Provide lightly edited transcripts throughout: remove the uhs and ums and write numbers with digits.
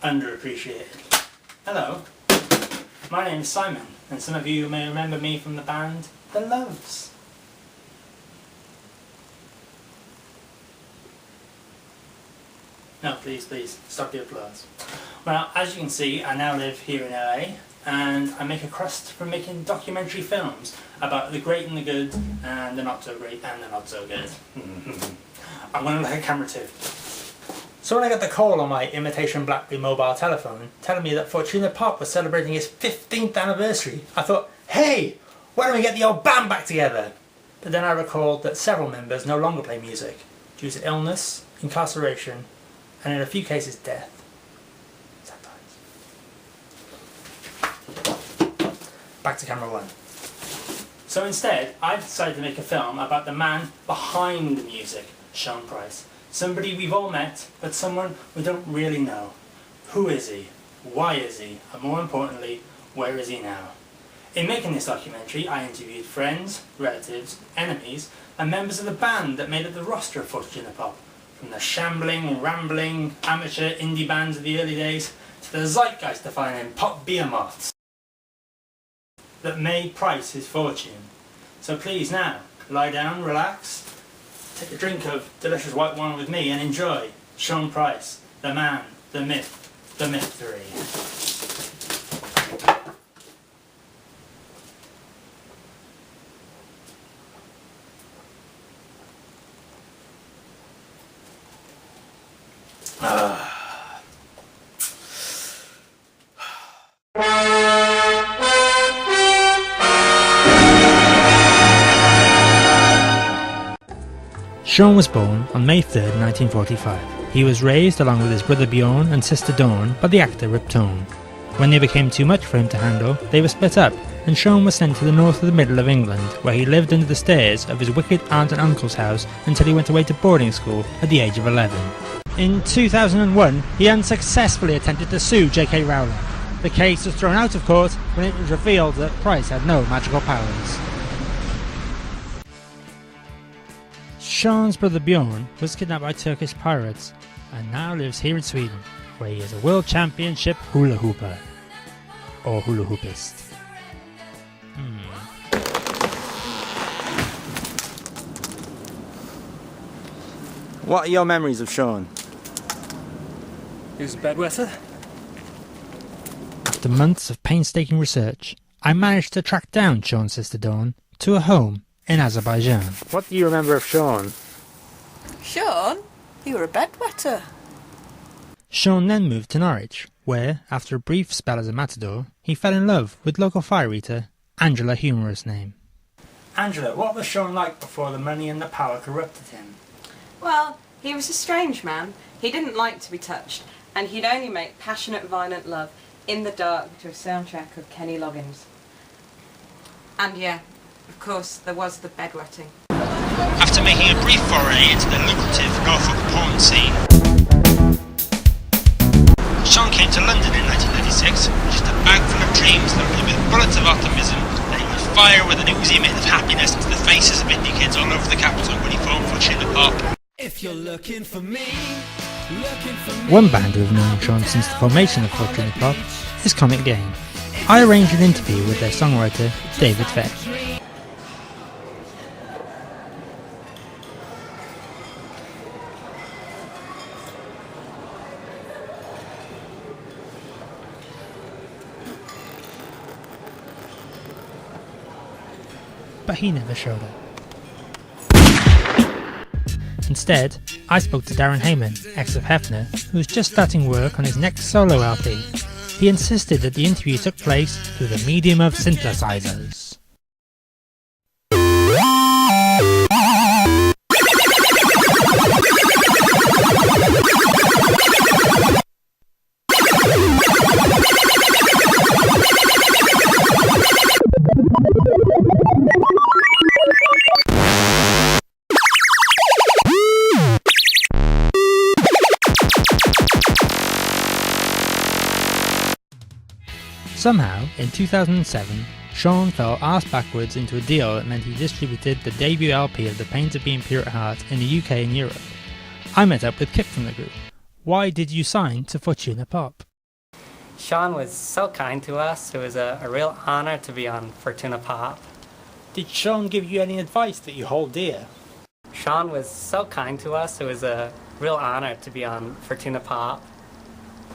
underappreciated. Hello, my name is Simon, and some of you may remember me from the band The Loves. No, please, stop the applause. Well, as you can see, I now live here in LA, and I make a crust from making documentary films about the great and the good, and the not so great and the not so good. I'm going to look at camera too. So when I got the call on my imitation BlackBerry mobile telephone telling me that Fortuna Pop was celebrating its 15th anniversary, I thought, hey, why don't we get the old band back together? But then I recalled that several members no longer play music due to illness, incarceration, and in a few cases death. Back to camera one. So instead, I've decided to make a film about the man behind the music, Sean Price. Somebody we've all met, but someone we don't really know. Who is he? Why is he? And more importantly, where is he now? In making this documentary, I interviewed friends, relatives, enemies, and members of the band that made up the roster of Fortuna Pop. From the shambling, rambling, amateur indie bands of the early days, to the zeitgeist-defining pop behemoths that made Price his fortune. So please now, lie down, relax, take a drink of delicious white wine with me and enjoy Sean Price, the man, the myth, the mystery. Sean was born on May 3rd, 1945. He was raised along with his brother Bjorn and sister Dawn by the actor Rip Torn. When they became too much for him to handle, they were split up, and Sean was sent to the north of the middle of England, where he lived under the stairs of his wicked aunt and uncle's house until he went away to boarding school at the age of 11. In 2001, he unsuccessfully attempted to sue J.K. Rowling. The case was thrown out of court when it was revealed that Price had no magical powers. Sean's brother Bjorn was kidnapped by Turkish pirates and now lives here in Sweden, where he is a world championship hula hooper. Or hula hoopist. What are your memories of Sean? He was a bedwetter. After months of painstaking research, I managed to track down Sean's sister Dawn to a home in Azerbaijan. What do you remember of Sean? Sean? You were a bedwetter. Sean then moved to Norwich, where, after a brief spell as a matador, he fell in love with local fire eater Angela, humorous name. Angela, what was Sean like before the money and the power corrupted him? Well, he was a strange man. He didn't like to be touched, and he'd only make passionate, violent love in the dark to a soundtrack of Kenny Loggins. And yeah, of course, there was the bedwetting. After making a brief foray into the lucrative Norfolk porn scene, Sean came to London in 1996 with just a bag full of dreams loaded with bullets of optimism that he would fire with an Uzi made of happiness into the faces of indie kids all over the capital when he formed Fortuna Pop. If you're looking for me, One band who have known Sean since the formation of Fortuna Pop is Comic Game. I arranged an interview with their songwriter, David Feck. But he never showed up. Instead, I spoke to Darren Heyman, ex of Hefner, who was just starting work on his next solo LP. He insisted that the interview took place through the medium of synthesizers. Somehow, in 2007, Sean fell arse backwards into a deal that meant he distributed the debut LP of The Pains of Being Pure at Heart in the UK and Europe. I met up with Kip from the group. Why did you sign to Fortuna Pop? Sean was so kind to us. It was a real honor to be on Fortuna Pop. Did Sean give you any advice that you hold dear? Sean was so kind to us. It was a real honor to be on Fortuna Pop.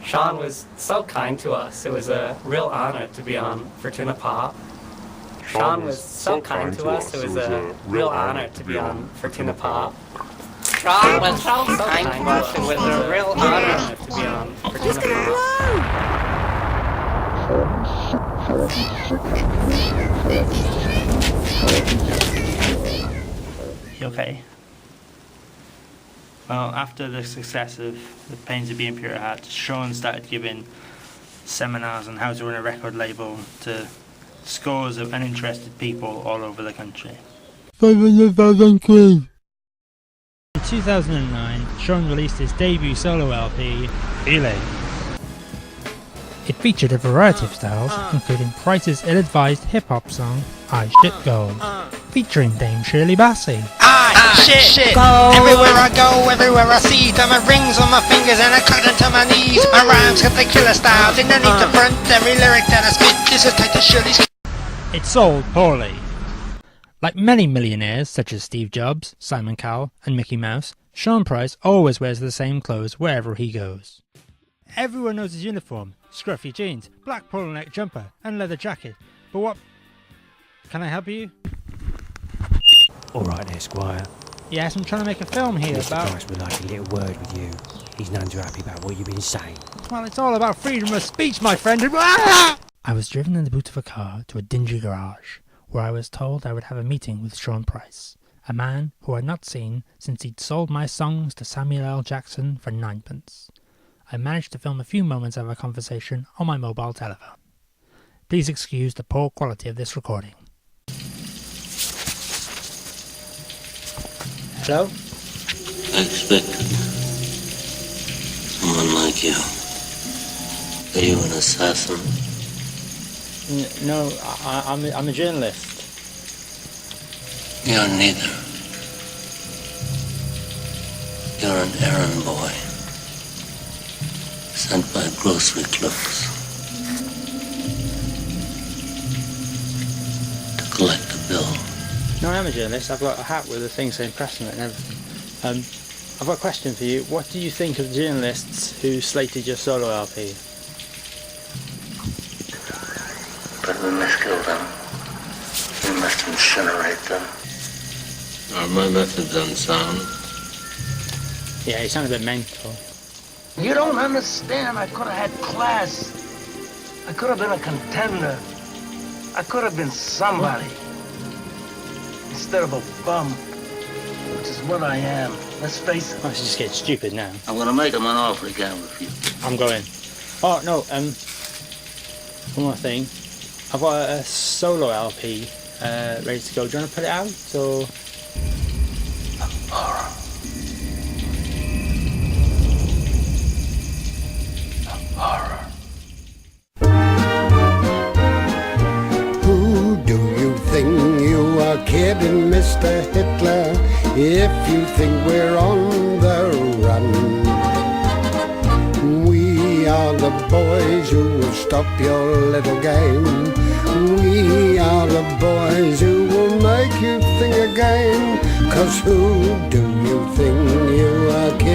Sean was so kind to us. It was a real honor to be on Fortuna Pop. Sean was so kind to us. It was a real honor to be on Fortuna Pop. Sean was so kind to us. It was a real honor to be on Fortuna Pop. You okay? Well, after the success of The Pains of Being Pure at Heart, Sean started giving seminars on how to run a record label to scores of uninterested people all over the country. 500,000 quid. In 2009, Sean released his debut solo LP, Feeling. It featured a variety of styles, including Price's ill-advised hip-hop song, I Shit Gold, featuring Dame Shirley Bassey. I shit gold. Everywhere I go, everywhere I see, diamond rings on my fingers and I cut into my knees. My rhymes got the killer style, didn't need to front every lyric that I spit. This is tight to Shirley's. It sold poorly. Like many millionaires such as Steve Jobs, Simon Cowell and Mickey Mouse, Sean Price always wears the same clothes wherever he goes. Everyone knows his uniform, scruffy jeans, black polo neck jumper and leather jacket. But what... Can I help you? Alright there, Squire. Yes, I'm trying to make a film here Mr. about... Price would like a little word with you. He's none too happy about what you've been saying. Well, it's all about freedom of speech, my friend. I was driven in the boot of a car to a dingy garage, where I was told I would have a meeting with Sean Price, a man who I'd not seen since he'd sold my songs to Samuel L. Jackson for 9p. I managed to film a few moments of our conversation on my mobile telephone. Please excuse the poor quality of this recording. Hello? I expected someone like you. Are you an assassin? No, I'm a journalist. You're neither. You're an errand boy, sent by grocery clerks to collect a bill. No, I am a journalist. I've got a hat with a thing saying press on it and everything. I've got a question for you. What do you think of the journalists who slated your solo LP? But we must kill them. We must incinerate them. Are my methods unsound? Yeah, you sound a bit mental. You don't understand. I could have had class. I could have been a contender. I could have been somebody. Instead of a bum, which is what I am. Let's face it. Oh, it's just getting stupid now. I'm gonna make him an offer he can't refuse. I'm going. Oh, no, one more thing. I've got a solo LP ready to go. Do you want to put it out, or...? Horror. Horror. Who do you think you are kidding, Mr. Hitler, if you think we're on the run? We are the boys who will stop your little game. We are the boys who will make you think again. 'Cause who do you think you are kidding?